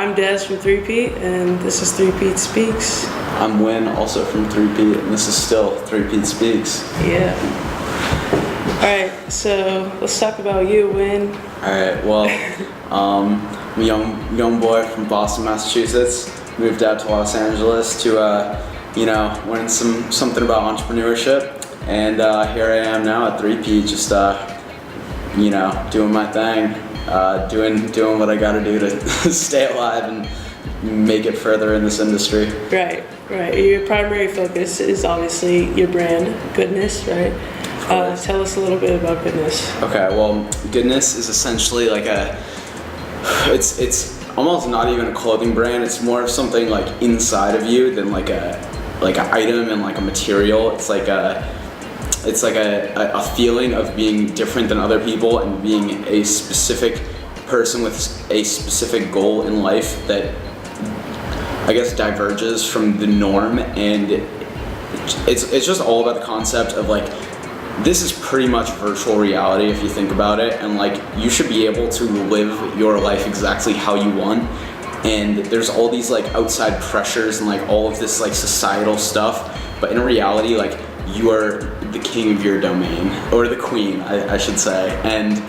I'm Des from 3Pete, and this is 3PeatSPEAKS. I'm Win, also from 3Peat, and this is still 3PeatSPEAKS. Yeah. Alright, so let's talk about you, Win. Alright, well, I'm a young boy from Boston, Massachusetts. Moved out to Los Angeles to, learn something about entrepreneurship. And here I am now at 3Peat, just, doing my thing. Doing what I gotta do to stay alive and make it further in this industry. Right. Your primary focus is obviously your brand, Goodness, right? Tell us a little bit about Goodness. Okay, well, Goodness is essentially like it's almost not even a clothing brand. It's more of something like inside of you than like an item and like a material. It's like a feeling of being different than other people and being a specific person with a specific goal in life that I guess diverges from the norm. And it's just all about the concept of like, this is pretty much virtual reality if you think about it, and like you should be able to live your life exactly how you want. And there's all these like outside pressures and like all of this like societal stuff, but in reality, like, you are the king of your domain, or the queen, I should say. And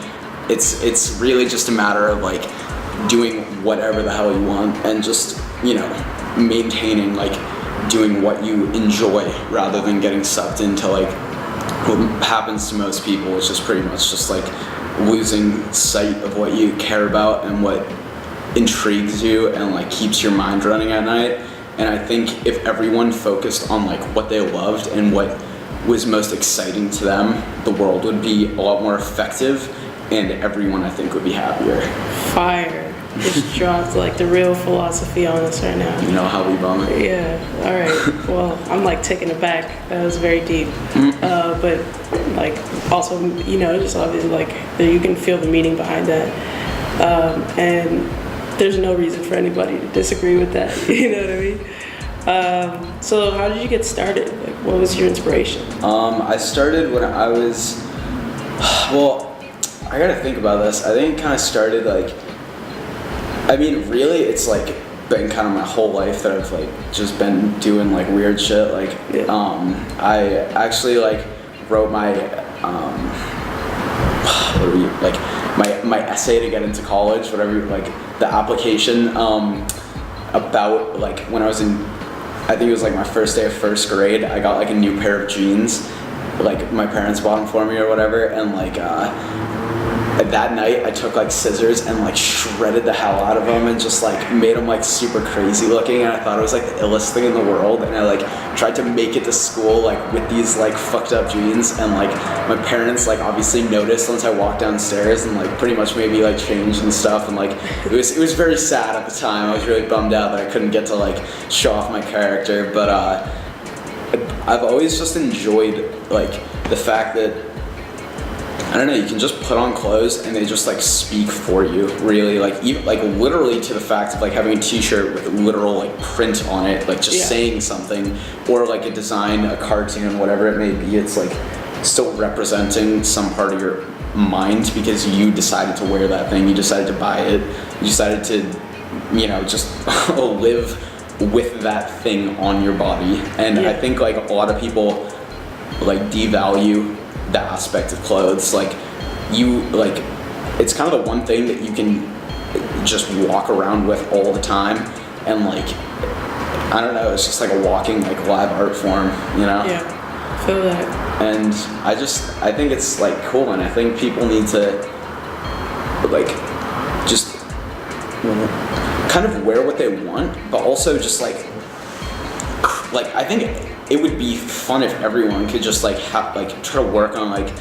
it's really just a matter of like doing whatever the hell you want and just, maintaining like doing what you enjoy rather than getting sucked into like what happens to most people, which is pretty much just like losing sight of what you care about and what intrigues you and like keeps your mind running at night. And I think if everyone focused on like what they loved and what was most exciting to them, the world would be a lot more effective and everyone, I think, would be happier. Fire. Just dropped like the real philosophy on us right now. You know how we bum it. Yeah, alright. Well, I'm like taken aback. That was very deep. But like also, just obviously like you can feel the meaning behind that. And there's no reason for anybody to disagree with that. You know what I mean? So how did you get started? Like, what was your inspiration? I started when I was, I gotta think about this. I think it kind of started like, really it's like been kind of my whole life that I've like just been doing like weird shit. Like, I actually like wrote my, my essay to get into college, whatever, like the application, about like when I was in, I think it was like my first day of first grade, I got like a new pair of jeans, like my parents bought them for me or whatever, and like that night I took like scissors and like shredded the hell out of them and just like made them like super crazy looking, and I thought it was like the illest thing in the world, and I like tried to make it to school like with these like fucked up jeans, and like my parents like obviously noticed once I walked downstairs and like pretty much made me like change and stuff, and like it was very sad at the time. I was really bummed out that I couldn't get to like show off my character, but I've always just enjoyed like the fact that, I don't know, you can just put on clothes and they just like speak for you, really, like even like literally to the fact of like having a t-shirt with literal like print on it, like just saying something, or like a design, a cartoon, whatever it may be. It's like still representing some part of your mind because you decided to wear that thing, you decided to buy it, you decided to, just live with that thing on your body. And I think like a lot of people like devalue the aspect of clothes. Like it's kind of the one thing that you can just walk around with all the time, and like I don't know, it's just like a walking like live art form, Yeah, feel that. And I think it's like cool, and I think people need to like just kind of wear what they want, but also just like I think it would be fun if everyone could just like try to work on like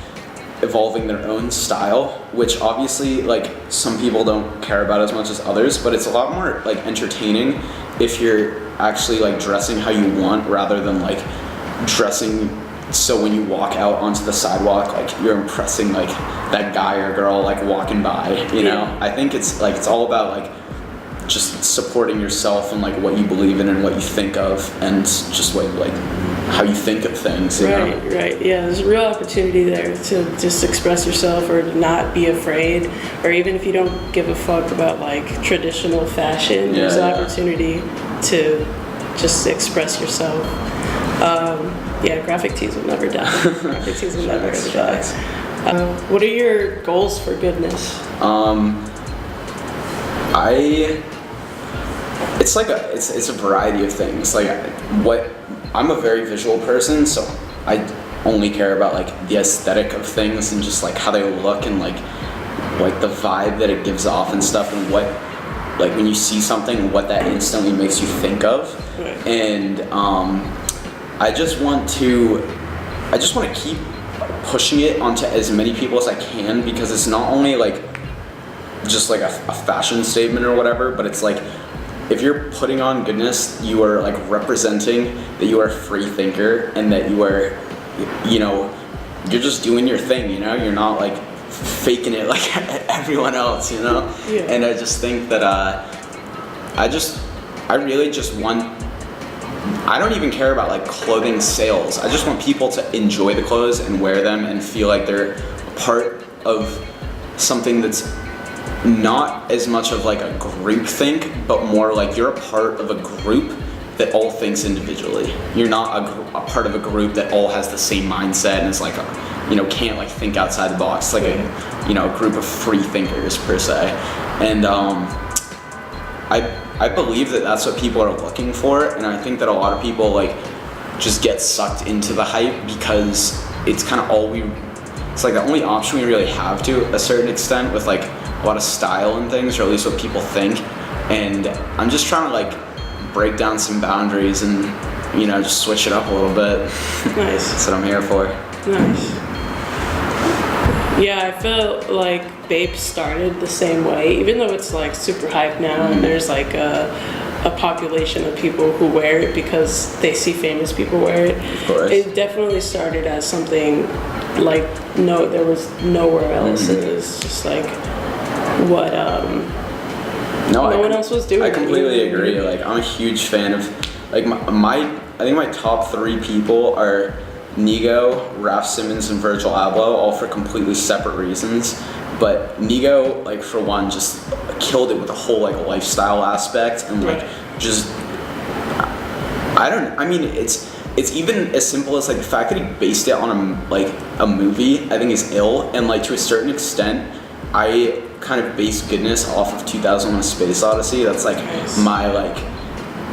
evolving their own style, which obviously like some people don't care about as much as others, but it's a lot more like entertaining if you're actually like dressing how you want rather than like dressing so when you walk out onto the sidewalk like you're impressing like that guy or girl like walking by, I think it's all about like just supporting yourself and like what you believe in and what you think of, and just like how you think of things, you know? Right. Yeah, there's a real opportunity there to just express yourself or to not be afraid, or even if you don't give a fuck about like traditional fashion, there's an opportunity to just express yourself. Graphic tees will never die. Graphic tees will never ever die. What are your goals for goodness? It's like it's a variety of things. Like I'm a very visual person, so I only care about like the aesthetic of things and just like how they look and like the vibe that it gives off and stuff, and what, like when you see something, what that instantly makes you think of. Right. And I just want to keep pushing it onto as many people as I can, because it's not only like just like a fashion statement or whatever, but it's like, if you're putting on goodness, you are like representing that you are a free thinker and that you are, you know, you're just doing your thing, you know, you're not like faking it like everyone else, you know? Yeah. And I just think that I really just want, I don't even care about like clothing sales. I just want people to enjoy the clothes and wear them and feel like they're a part of something that's not as much of like a group think, but more like you're a part of a group that all thinks individually. You're not a part of a group that all has the same mindset and is like, can't like think outside the box. Like a group of free thinkers per se. And I believe that that's what people are looking for, and I think that a lot of people like just get sucked into the hype because it's kind of it's like the only option we really have to a certain extent with like a lot of style and things, or at least what people think. And I'm just trying to like break down some boundaries and just switch it up a little bit. Nice. That's what I'm here for. Nice. Yeah, I feel like Bape started the same way, even though it's like super hype now, and there's like a population of people who wear it because they see famous people wear it. Of course. It definitely started as something like there was nowhere else. It was just like what no one else was doing. I completely agree. Like I'm a huge fan of like I think my top 3 people are Nigo, Raf Simons, and Virgil Abloh, all for completely separate reasons. But Nigo, like for one, just killed it with the whole like lifestyle aspect and like just it's even as simple as like the fact that he based it on a movie, I think is ill. And like to a certain extent, I kind of base goodness off of 2001: A Space Odyssey. That's like my like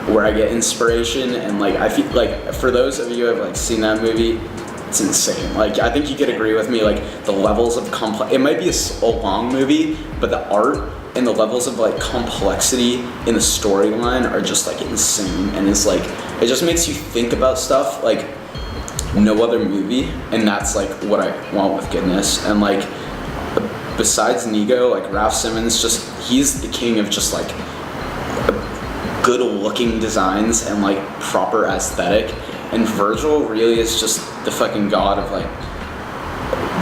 where I get inspiration, and like I feel like for those of you who have like seen that movie, it's insane. Like I think you could agree with me, like the levels of it might be a long movie, but the art and the levels of like complexity in the storyline are just like insane, and it's like it just makes you think about stuff like no other movie. And that's like what I want with goodness. And like besides Nigo, like Raf Simons, he's the king of just like good looking designs and like proper aesthetic. And Virgil really is just the fucking god of like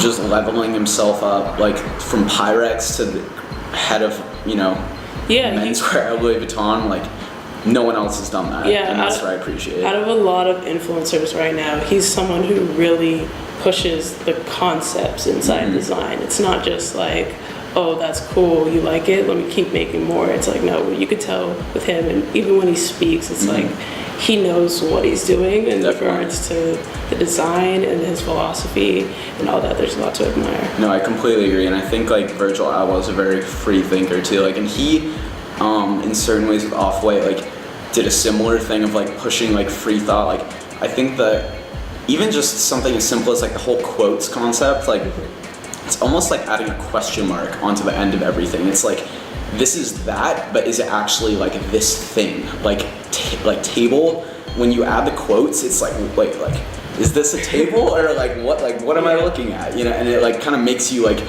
just leveling himself up, like from Pyrex to the head of menswear at Louis Vuitton. Like no one else has done that, and that's what I appreciate. Out of a lot of influencers right now, he's someone who really pushes the concepts inside design. It's not just like, oh, that's cool, you like it, let me keep making more. It's like, no, you could tell with him, and even when he speaks, it's like he knows what he's doing in regards to the design and his philosophy and all that. There's a lot to admire. No, I completely agree, and I think like Virgil Abloh is a very free thinker too. Like, and he, in certain ways with Off-White, like did a similar thing of like pushing like free thought. Like, I think that even just something as simple as like the whole quotes concept, like it's almost like adding a question mark onto the end of everything. It's like, this is that, but is it actually like this thing? Like table, when you add the quotes, it's like, wait, like, is this a table or like what am I looking at? And it like kind of makes you like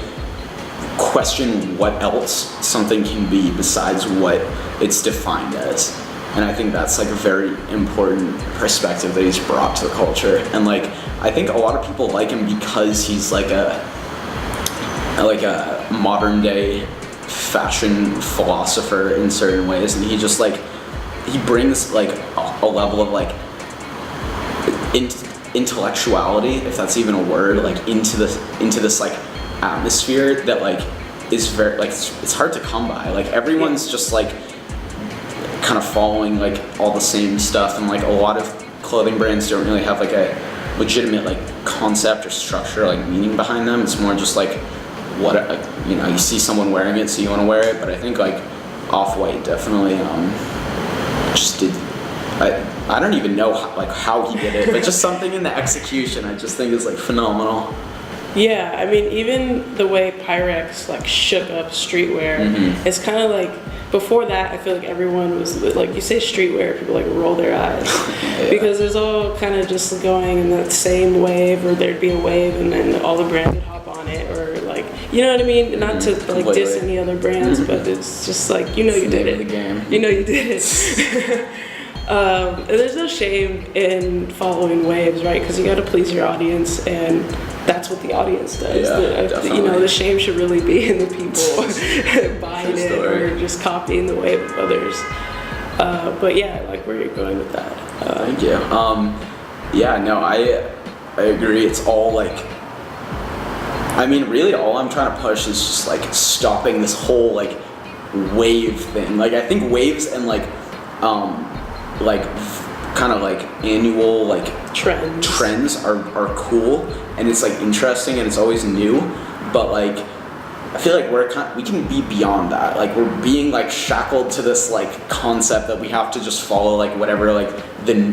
question what else something can be besides what it's defined as. And I think that's like a very important perspective that he's brought to the culture. And like, I think a lot of people like him because he's like a modern day fashion philosopher in certain ways, and he just like he brings like a level of like intellectuality, if that's even a word, like into this like atmosphere that like is very like it's hard to come by. Like everyone's just like kind of following like all the same stuff, and like a lot of clothing brands don't really have like a legitimate like concept or structure, like meaning behind them. It's more just like what you know, you see someone wearing it, so you want to wear it. But I think like Off-White definitely just did. I don't even know how he did it, but just something in the execution I just think is like phenomenal. Yeah, I mean, even the way Pyrex like shook up streetwear, it's kind of like, before that, I feel like everyone was, like, you say streetwear, people like roll their eyes. Because there's all kind of just going in that same wave, or there'd be a wave and then all the brands would hop on it, or like, you know what I mean? Not to like diss any other brands, but it's just like, you know, you did it. The game. You know you did it. And there's no shame in following waves, right? Because you got to please your audience, and that's what the audience does. You know, the shame should really be in the people buying it or just copying the wave of others. But yeah, I like where you're going with that. Thank you. Yeah, no, I agree. It's all like, I mean, really all I'm trying to push is just like stopping this whole like wave thing. Like I think waves and like kind of like annual like trends are cool, and it's like interesting and it's always new, but like I feel like we can be beyond that. Like we're being like shackled to this like concept that we have to just follow like whatever like the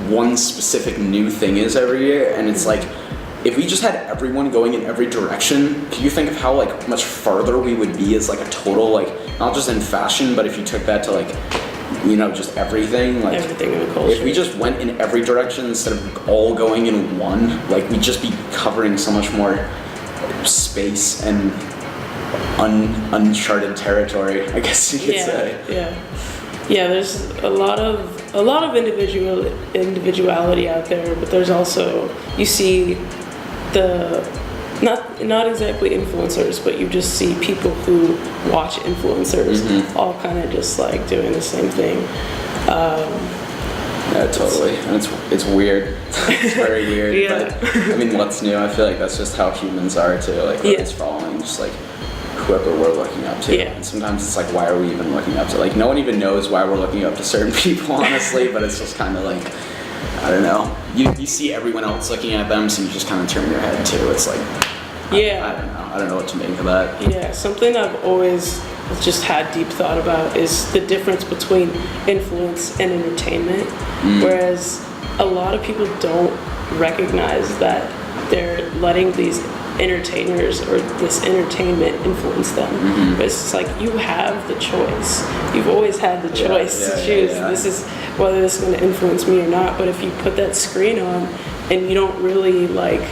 one specific new thing is every year, and it's like if we just had everyone going in every direction, can you think of how like much farther we would be as like a total, like not just in fashion, but if you took that to like, you know, just everything, like everything in the culture. If we just went in every direction instead of all going in one, like we'd just be covering so much more space and uncharted territory, I guess you could say. Yeah, there's a lot of individuality out there, but there's also, you see the not exactly influencers, but you just see people who watch influencers all kind of just like doing the same thing. Yeah, totally. And it's weird. It's very weird. But I mean, what's new? I feel like that's just how humans are too. Like it's following just like whoever we're looking up to. And sometimes it's like, why are we even looking up to? Like no one even knows why we're looking up to certain people, honestly. But it's just kind of like, I don't know. You see everyone else looking at them, so you just kind of turn your head too. It's like, I don't know what to make of that. Yeah, something I've always just had deep thought about is the difference between influence and entertainment. Whereas a lot of people don't recognize that they're letting these entertainers or this entertainment influence them. But it's like, you have the choice. You've always had the choice to choose. This is whether this is going to influence me or not. But if you put that screen on and you don't really like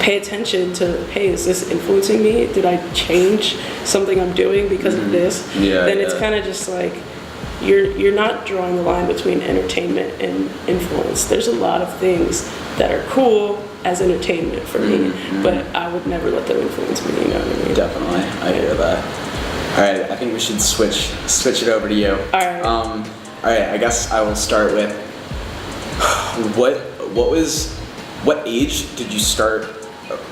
pay attention to, hey, is this influencing me? Did I change something I'm doing because of this? Then it's kind of just like, you're not drawing the line between entertainment and influence. There's a lot of things that are cool as entertainment for me, but I would never let them influence me, you know what I mean? Definitely, I hear that. All right, I think we should switch it over to you. All right. All right, I guess I will start with, what age did you start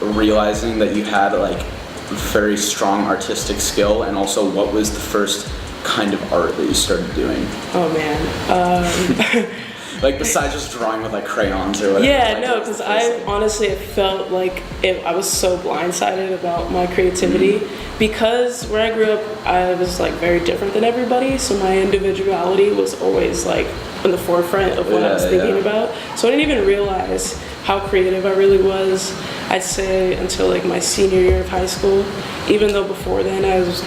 realizing that you had like very strong artistic skill, and also what was the first kind of art that you started doing? Oh man. Like besides just drawing with like crayons or whatever. Yeah, no, because I honestly felt like I was so blindsided about my creativity, because where I grew up, I was like very different than everybody, so my individuality was always like in the forefront of what I was thinking about. So I didn't even realize how creative I really was, I'd say, until like my senior year of high school, even though before then I was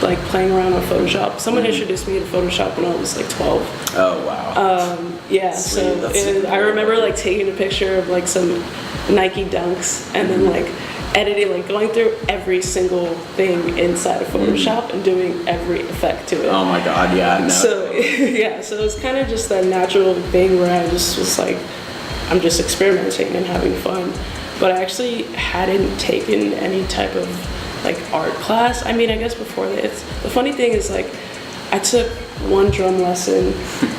like playing around with Photoshop. Someone introduced me to Photoshop when I was like 12. Oh wow. Yeah, sweet. So I remember like taking a picture of like some Nike Dunks and then like editing, like going through every single thing inside of Photoshop and doing every effect to it. Oh my god, yeah. No. So yeah, so it was kind of just that natural thing where I just was like, I'm just experimenting and having fun. But I actually hadn't taken any type of like art class. I mean, I guess before that, the funny thing is like, I took one drum lesson,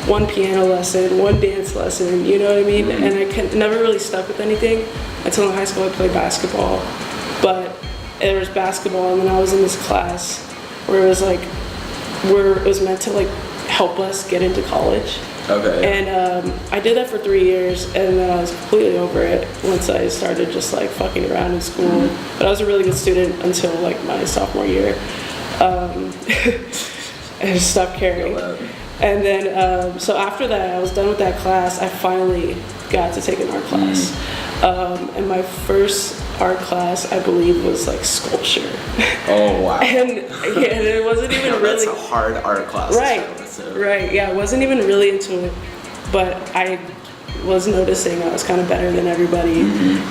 one piano lesson, one dance lesson, you know what I mean? And I never really stuck with anything until in high school I played basketball. But there was basketball, and then I was in this class where it was like, where it was meant to like help us get into college. Okay. And I did that for 3 years, and then I was completely over it once I started just like fucking around in school. But I was a really good student until like my sophomore year. I just stopped caring. And then, so after that, I was done with that class. I finally got to take an art class. And my first art class, I believe, was like sculpture. Oh, wow. And it wasn't even really. That's a hard art class. Right. Yeah, I wasn't even really into it, but I was noticing I was kind of better than everybody.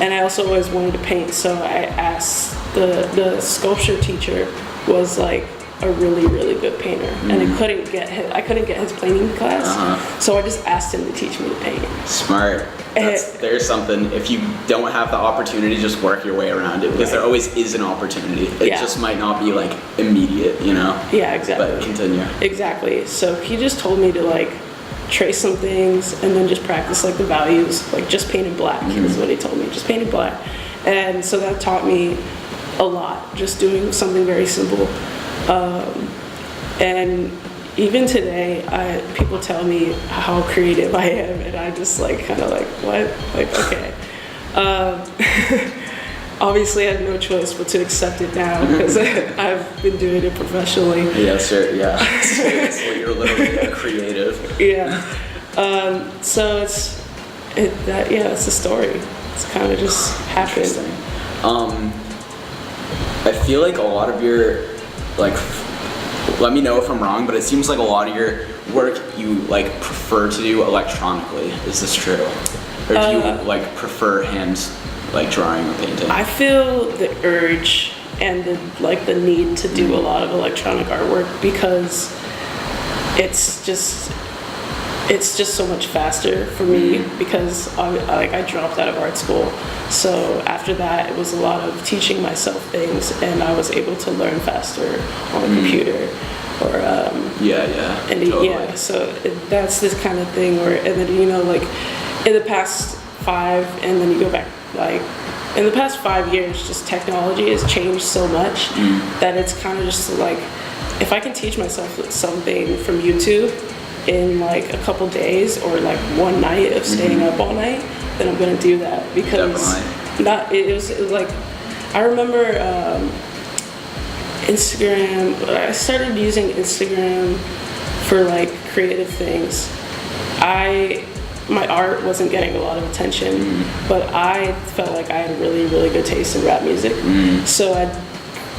And I also always wanted to paint, so I asked the sculpture teacher was like a really, really good painter, and I couldn't get his painting class, so I just asked him to teach me to paint. Smart. There's something, if you don't have the opportunity, just work your way around it, because there always is an opportunity. It just might not be like immediate, you know? Yeah, exactly. But continue. Exactly. So he just told me to like trace some things and then just practice like the values, like just paint in black is what he told me, just paint in black. And so that taught me a lot, just doing something very simple. And even today, people tell me how creative I am, and I just like kind of like, what? Like, okay. Obviously, I have no choice but to accept it now because I've been doing it professionally. Yes, sir. Yeah. So you're literally a creative. Yeah. So it's a story. It's kind of just happened. I feel like a lot of your, like, let me know if I'm wrong, but it seems like a lot of your work you like prefer to do electronically. Is this true? Or do you like prefer hands, like drawing or painting? I feel the urge and the need to do a lot of electronic artwork because it's just so much faster for me because I dropped out of art school. So after that, it was a lot of teaching myself things, and I was able to learn faster on a computer. Or totally. So that's this kind of thing where, and then like in the past 5, and then you go back like in the past 5 years, just technology has changed so much that it's kind of just like if I can teach myself something from YouTube in like a couple days or like one night of staying up all night, then I'm gonna do that because it was like I remember Instagram. I started using Instagram for like creative things. My art wasn't getting a lot of attention, but I felt like I had a really, really good taste in rap music. So I'd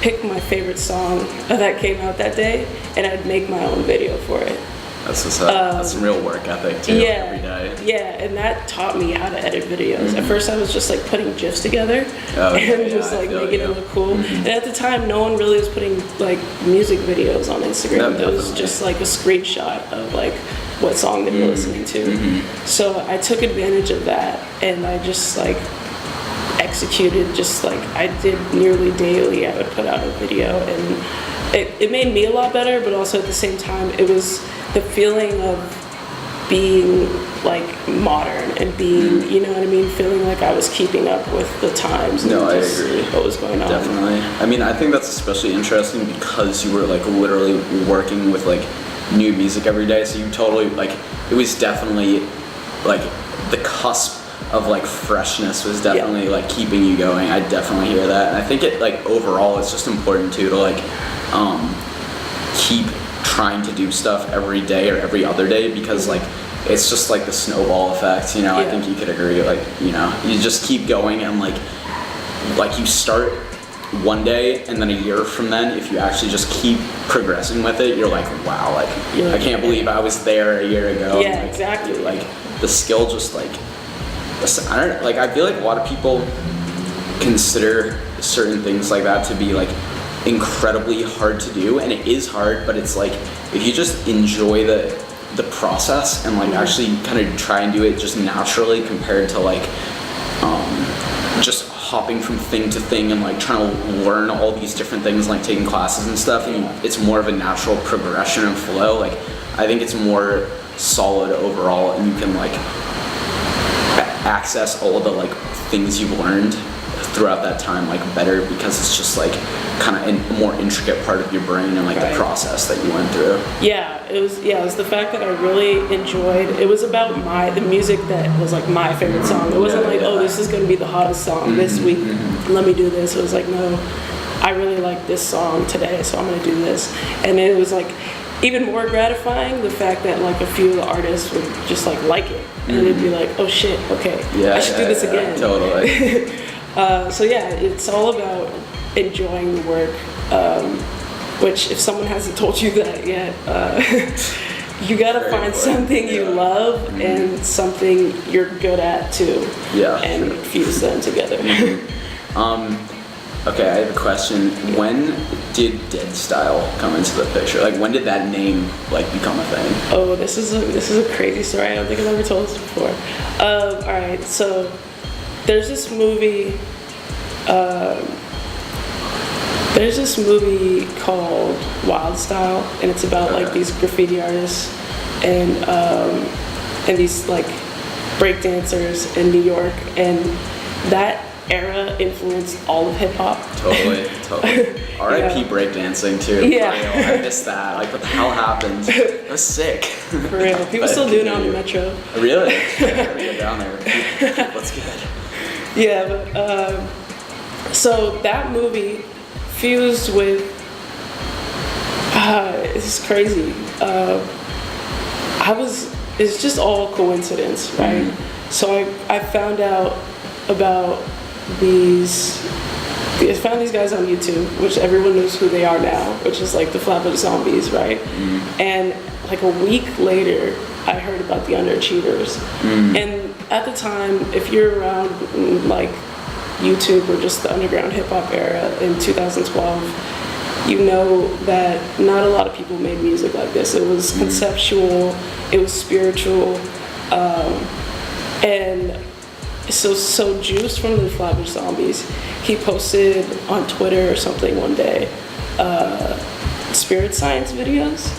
pick my favorite song that came out that day, and I'd make my own video for it. That's what's up. That's some real work ethic too. Every day. Yeah, and that taught me how to edit videos. At first, I was just like putting GIFs together and just like making it look cool. And at the time, no one really was putting like music videos on Instagram. It was just like a screenshot of like what song they were listening to. So I took advantage of that, and I just like executed. Just like I did nearly daily, I would put out a video, and it made me a lot better. But also at the same time, it was the feeling of being like modern and being, you know what I mean, feeling like I was keeping up with the times. No, I agree. What was going on? Definitely. I mean, I think that's especially interesting because you were like literally working with like new music every day. So you totally like it was definitely like the cusp of like freshness was definitely like keeping you going. I definitely hear that, and I think it like overall it's just important too to like keep trying to do stuff every day or every other day because like it's just like the snowball effect, you know. I think you could agree, like, you know, you just keep going and like you start one day and then a year from then, if you actually just keep progressing with it, you're like, wow, like I can't believe I was there a year ago. Yeah, like, exactly. Like the skill just like I don't like I feel like a lot of people consider certain things like that to be like incredibly hard to do, and it is hard, but it's like if you just enjoy the process and like actually kind of try and do it just naturally compared to like just hopping from thing to thing and like trying to learn all these different things, like taking classes and stuff, and it's more of a natural progression and flow. Like I think it's more solid overall, and you can like access all of the like things you've learned throughout that time like better, because it's just like kind of a more intricate part of your brain and like the process that you went through. It was the fact that I really enjoyed. It was about the music that was like my favorite song. It wasn't oh, this is gonna be the hottest song this week, let me do this. It was like, no, I really like this song today, so I'm gonna do this. And it was like even more gratifying the fact that like a few of the artists would just like it, and it'd be like, oh shit, okay, I should do this again. Totally. So yeah, it's all about enjoying the work, which if someone hasn't told you that yet, you gotta find something you love and something you're good at too, and fuse them together. Okay, I have a question. When did Dead Style come into the picture? Like, when did that name like become a thing? Oh, this is a crazy story. I don't think I've ever told this before. All right, so there's this movie. There's this movie called Wild Style, and it's about like these graffiti artists and these like break dancers in New York, and that era influenced all of hip hop. Totally. R.I.P. breakdancing too. Yeah. For real. I missed that. Like, what the hell happened? It was sick. For real. People still do it on the metro. Really? I gotta go down there. That's good. Yeah, but so that movie fused with it's crazy. It's just all coincidence, right? So I found out about I found these guys on YouTube, which everyone knows who they are now, which is like the Flatbush Zombies, right? And like a week later, I heard about the Underachievers. And at the time, if you're around like YouTube or just the underground hip hop era in 2012, you know that not a lot of people made music like this. It was conceptual, it was spiritual, and so Juice from the Flatbush Zombies, he posted on Twitter or something one day spirit science videos.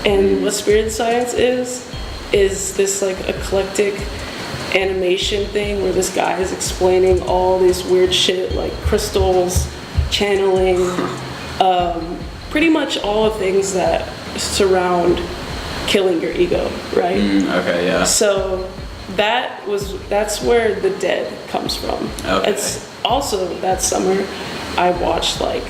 And what spirit science is this like eclectic animation thing where this guy is explaining all this weird shit like crystals, channeling, pretty much all the things that surround killing your ego, right? Okay, yeah. So that's where the Dead comes from. Okay. It's also that summer I watched like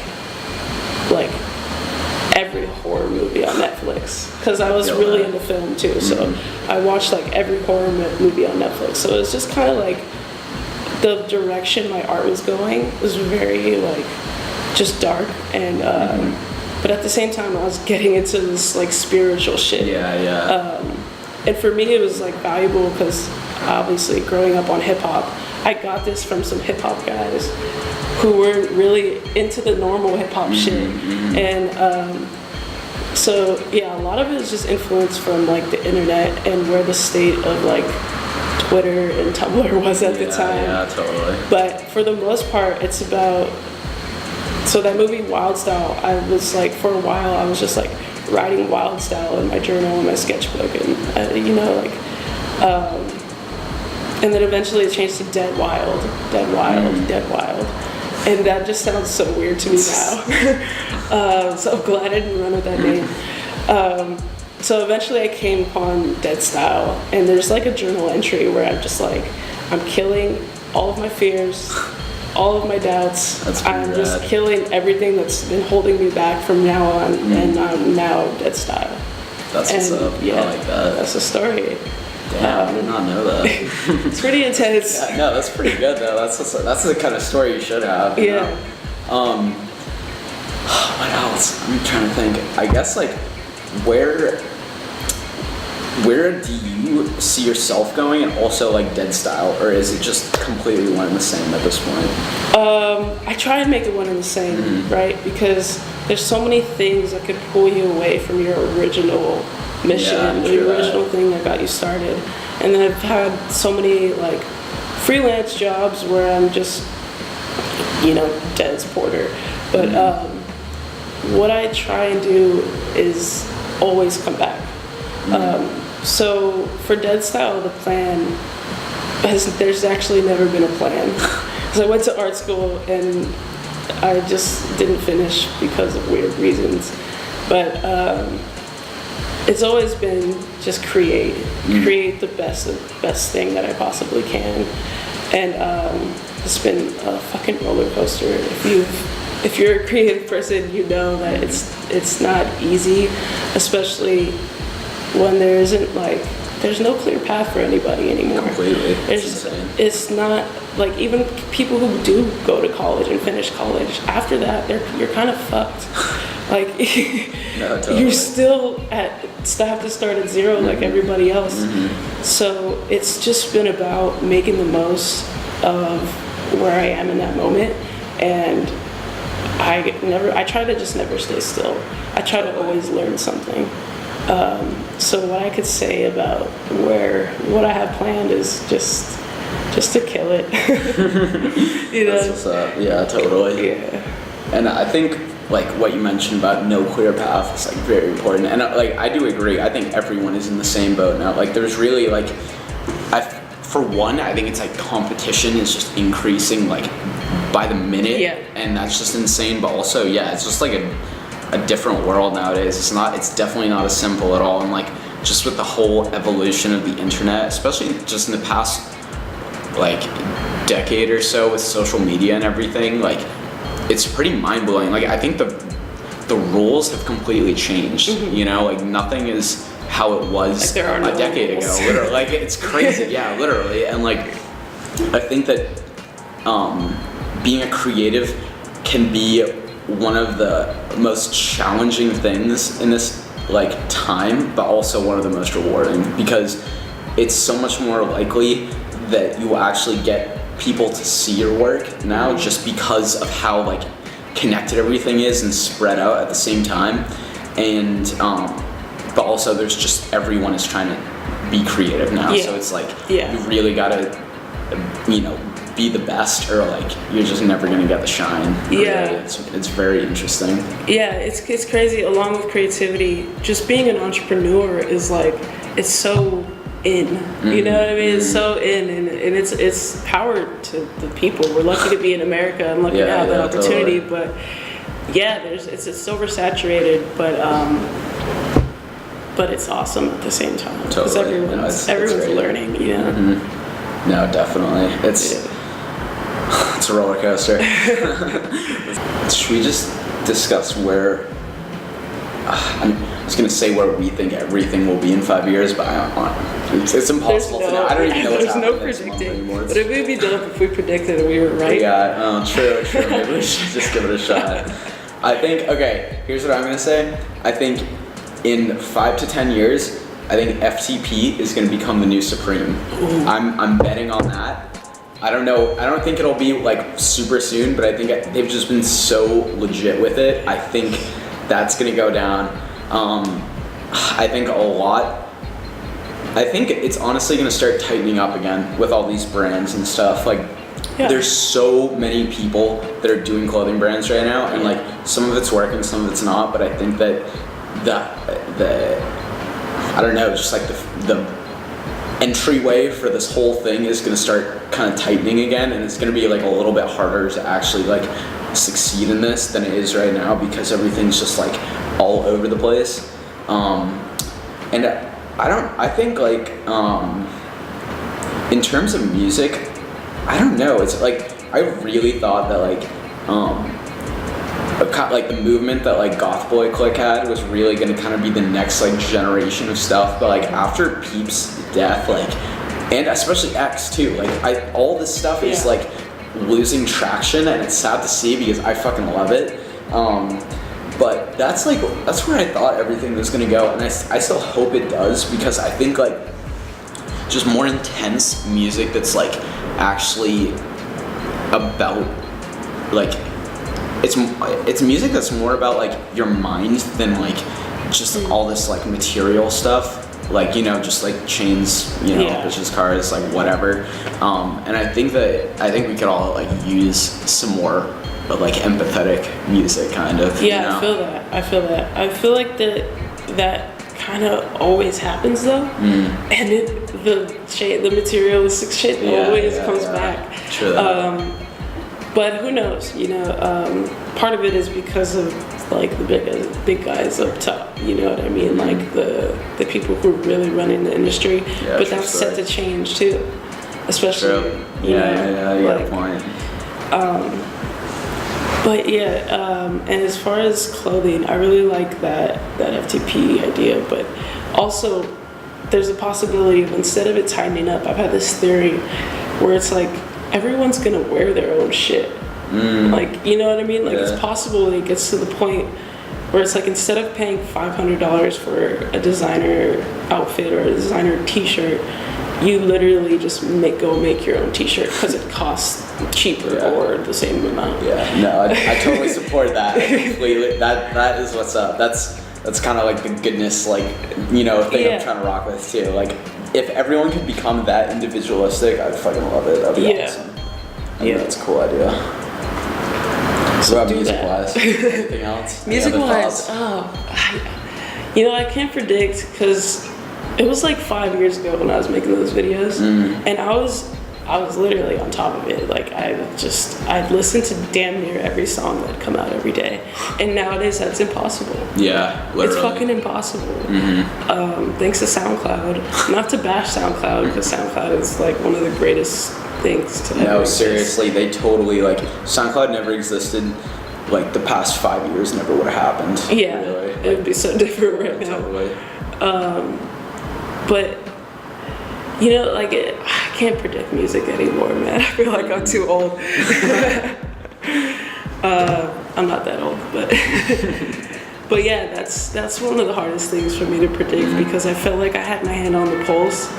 every horror movie on Netflix, because I was really into film too. So I watched like every horror movie on Netflix. So it's just kind of like the direction my art was going was very like just dark, and but at the same time I was getting into this like spiritual shit. And for me it was like valuable because obviously growing up on hip hop, I got this from some hip hop guys who weren't really into the normal hip hop shit. And so yeah, a lot of it is just influenced from like the internet and where the state of like Twitter and Tumblr was at the time. Yeah, totally. But for the most part, it's about, so that movie Wild Style, I was like, for a while I was just like writing Wild Style in my journal and my sketchbook, and you know, like and then eventually it changed to Dead Wild, and that just sounds so weird to me now. So I'm glad I didn't run with that name. So eventually I came upon Dead Style, and there's like a journal entry where I'm just like, I'm killing all of my fears, all of my doubts. I'm just killing everything that's been holding me back from now on, and I'm now Dead Style. That's what's up. Yeah, I like that. That's the story. Damn, I did not know that. It's pretty intense. Yeah, no, that's pretty good though. That's the kind of story you should have. You know? What else? I'm trying to think. I guess like where do you see yourself going, and also like Dead Style, or is it just completely one and the same at this point? I try and make it one and the same, right? Because there's so many things that could pull you away from your original mission, the original thing that got you started. And then I've had so many like freelance jobs where Des Porter. But what I try and do is always come back. So for Dead Style, the plan there's actually never been a plan. Because I went to art school and I just didn't finish because of weird reasons. But it's always been just create the best thing that I possibly can. And it's been a fucking roller coaster. If you're a creative person, you know that it's not easy, especially when there's no clear path for anybody anymore. Completely. It's not like, even people who do go to college and finish college, after that you're kind of fucked. Like no, totally. You're still have to start at zero like everybody else. So it's just been about making the most of where I am in that moment, and I try to just never stay still. I try to always learn something. So what I could say about what I have planned is just to kill it. That's what's up. Yeah, totally. Yeah. And I think like what you mentioned about no clear path is like very important. And like I do agree. I think everyone is in the same boat now. Like there's really like for one, I think it's like competition is just increasing like by the minute. Yeah. And that's just insane. But also, yeah, it's just like a different world nowadays. It's definitely not as simple at all. And like just with the whole evolution of the internet, especially just in the past like decade or so with social media and everything, like it's pretty mind-blowing. Like I think the rules have completely changed. Like nothing is how it was like a decade ago. Literally, like it's crazy. Yeah, literally. And like I think that being a creative can be one of the most challenging things in this like time, but also one of the most rewarding, because it's so much more likely that you will actually get people to see your work now just because of how like connected everything is and spread out at the same time. And but also there's just everyone is trying to be creative now. So it's like you really gotta be the best, or like you're just never gonna get the shine. It's very interesting. It's crazy. Along with creativity, just being an entrepreneur is like, it's so in, you know what I mean? It's so in, and it's power to the people. We're lucky to be in America and lucky to have that opportunity. Totally. But it's so oversaturated, but it's awesome at the same time, because everyone's learning. No, definitely. It's a roller coaster. Should we just discuss where? I was gonna say where we think everything will be in 5 years, but it's impossible to know. I don't even know what's happening next month anymore. But it would be dope if we predicted and we were right. Yeah, true. Maybe we should just give it a shot. I think, here's what I'm gonna say. I think in 5 to 10 years, I think FTP is gonna become the new Supreme. I'm betting on that. I don't know. I don't think it'll be like super soon, but I think they've just been so legit with it. I think that's gonna go down. I think a lot. I think it's honestly gonna start tightening up again with all these brands and stuff. Like, there's so many people that are doing clothing brands right now, and like some of it's working, some of it's not. But I think that I don't know, just like the entryway for this whole thing is gonna start kind of tightening again, and it's gonna be like a little bit harder to actually like succeed in this than it is right now, because everything's just like all over the place. And I think like in terms of music, I don't know, it's like I really thought that like the movement that like Goth Boy Clique had was really gonna kind of be the next like generation of stuff, but like after Peep's death, like, and especially X too, like all this stuff is like losing traction, and it's sad to see because I fucking love it. But that's where I thought everything was gonna go, and I still hope it does, because I think like just more intense music that's like actually about like it's music that's more about like your mind than like just all this like material stuff. like, you know, just like chains, you know, bitches, cars, like whatever. And I think we could all like use some more like empathetic music, kind of. Yeah, you know? I feel that. I feel like that kind of always happens though, and the materialistic shit always comes back. True. But who knows? You know, part of it is because of like the big guys up top. You know what I mean? Like the people who are really running the industry. Yeah, but that's set to change too, especially. True. You got a point. But and as far as clothing, I really like that FTP idea. But also, there's a possibility of, instead of it tightening up, I've had this theory where it's like everyone's gonna wear their own shit. Like, you know what I mean? Like it's possible that it gets to the point where it's like, instead of paying $500 for a designer outfit or a designer T-shirt, you literally just make your own T-shirt because it costs cheaper or the same amount. Yeah, no, I totally support that completely. That is what's up. That's kind of like the goodness, like, you know, thing I'm trying to rock with too. Like, if everyone could become that individualistic, I'd fucking love it. That'd be awesome. I think that's a cool idea. So about music-wise, anything else? Music-wise, you know, I can't predict, because it was like 5 years ago when I was making those videos, and I was literally on top of it. Like, I'd listen to damn near every song that'd come out every day, and nowadays that's impossible. Yeah, literally. It's fucking impossible. Thanks to SoundCloud. Not to bash SoundCloud, because SoundCloud is like one of the greatest things to ever exist. Seriously, they totally, like, SoundCloud never existed. Like, the past 5 years never would have happened. Yeah, really. It would be so different right now. Totally. But, you know, like, I can't predict music anymore, man. I feel like I'm too old. I'm not that old, but yeah, that's one of the hardest things for me to predict, because I felt like I had my hand on the pulse,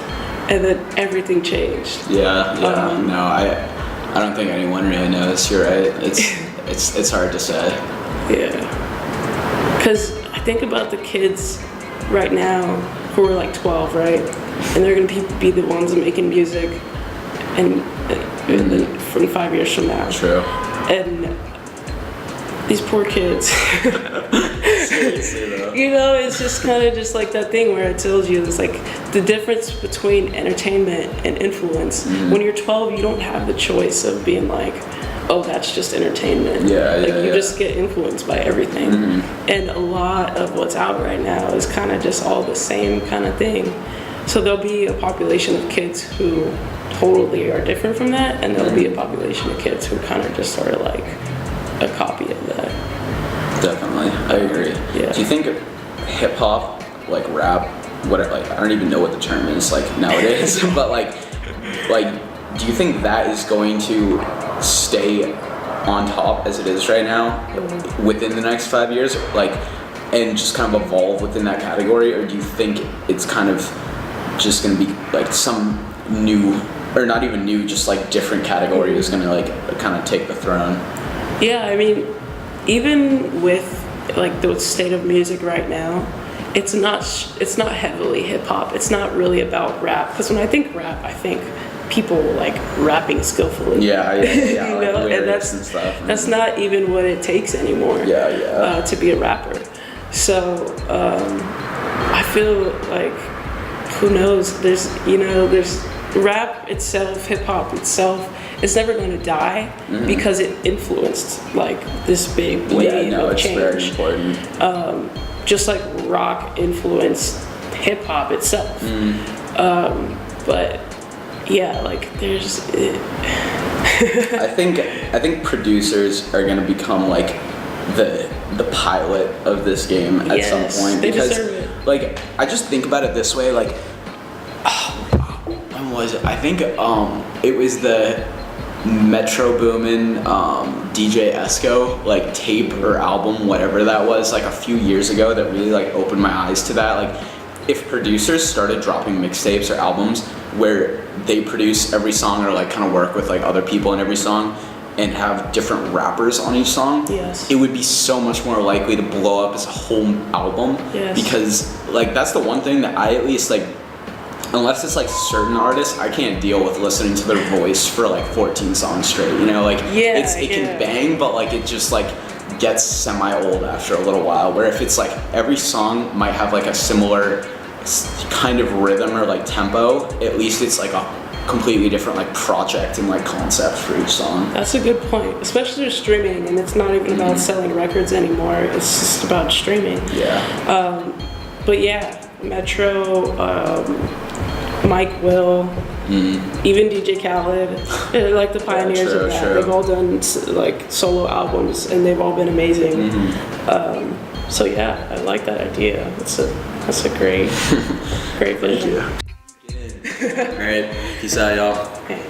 and then everything changed. No, I don't think anyone really knows. You're right. It's hard to say. Yeah, because I think about the kids right now who are like 12, right? And they're gonna be the ones making music, and from 5 years from now. True. And these poor kids. Seriously though. You know, it's just kind of just like that thing where I told you, it's like the difference between entertainment and influence. When you're 12, you don't have the choice of being like, oh, that's just entertainment. You just get influenced by everything. And a lot of what's out right now is kind of just all the same kind of thing. So there'll be a population of kids who totally are different from that, and there'll be a population of kids who kind of just are like a copy of that. Definitely, I agree. Yeah. Do you think hip hop, like rap, I don't even know what the term is like nowadays, but like, do you think that is going to stay on top as it is right now within the next 5 years, like, and just kind of evolve within that category, or do you think it's kind of just going to be like some new, or not even new, just like different category is going to like kind of take the throne? Yeah, I mean, even with like the state of music right now, it's not heavily hip hop. It's not really about rap, because when I think rap, I think people like rapping skillfully. Yeah. You like know, and that's not even what it takes anymore. To be a rapper. So I feel like, who knows? There's rap itself, hip hop itself. It's never going to die because it influenced like this big wave of change. Very important. Just like rock influenced hip hop itself. But yeah, like there's. I think producers are going to become like the pilot of this game at some point, because like I just think about it this way, like when was it? I think it was the Metro Boomin DJ Esco like tape or album, whatever that was, like a few years ago, that really like opened my eyes to that. Like, if producers started dropping mixtapes or albums where they produce every song or like kind of work with like other people in every song, and have different rappers on each song, Yes. it would be so much more likely to blow up as a whole album. Yes. Because like that's the one thing that I at least like, unless it's like certain artists, I can't deal with listening to their voice for like 14 songs straight. You know, like it can bang, but like it just like gets semi-old after a little while. Where if it's like every song might have like a similar kind of rhythm or like tempo, at least it's like a completely different like project and like concept for each song. That's a good point, especially with streaming, and it's not even about selling records anymore. It's just about streaming. Yeah. But yeah, Metro, Mike Will, even DJ Khaled, they're like the pioneers true, of that. true. They've all done like solo albums, and they've all been amazing. So yeah, I like that idea. That's a great vision. All right, peace out, y'all. Okay.